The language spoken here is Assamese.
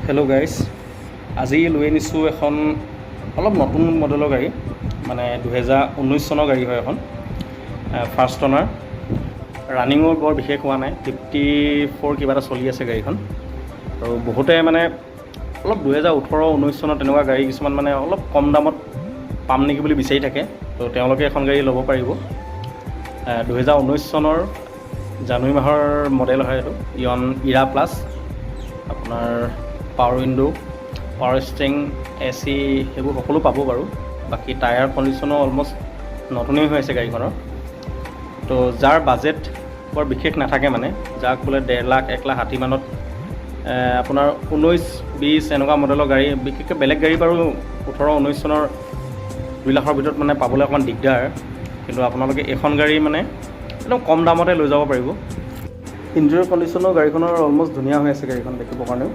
হেল্ল' গাইজ, আজি লৈ আনিছোঁ এখন অলপ নতুন মডেলৰ গাড়ী, মানে 2019 চনৰ গাড়ী হয় এখন। ফাৰ্ষ্ট অনাৰ, ৰানিঙো বৰ বিশেষ হোৱা নাই, 54 কিবা এটা চলি আছে গাড়ীখন। আৰু বহুতে মানে অলপ 2018-19 চনৰ তেনেকুৱা গাড়ী কিছুমান মানে অলপ কম দামত পাম নেকি বুলি বিচাৰি থাকে, তো তেওঁলোকে এখন গাড়ী ল'ব পাৰিব। 2019 চনৰ জানুৱাৰী মাহৰ মডেল হয় এইটো, ইয়ন ইৰা প্লাছ। আপোনাৰ power window, power sting, AC সেইবোৰ সকলো পাব বাৰু। বাকী টায়াৰ কণ্ডিশ্যনো অলমষ্ট নতুনেই হৈ আছে গাড়ীখনৰ। তো যাৰ বাজেট বৰ বিশেষ নাথাকে, মানে যাক বোলে 1.5 লাখ 1 লাখ 60 মানত আপোনাৰ 19-20 এনেকুৱা মডেলৰ গাড়ী, বিশেষকৈ বেলেগ গাড়ী বাৰু 18-19 চনৰ 2 লাখৰ ভিতৰত মানে পাবলৈ অকণমান দিগদাৰ, কিন্তু আপোনালোকে এইখন গাড়ী মানে একদম কম দামতে লৈ যাব পাৰিব। ইণ্টেৰিয়ৰ কণ্ডিশ্যনো গাড়ীখনৰ অলমষ্ট ধুনীয়া হৈ আছে গাড়ীখন দেখিবৰ কাৰণেও।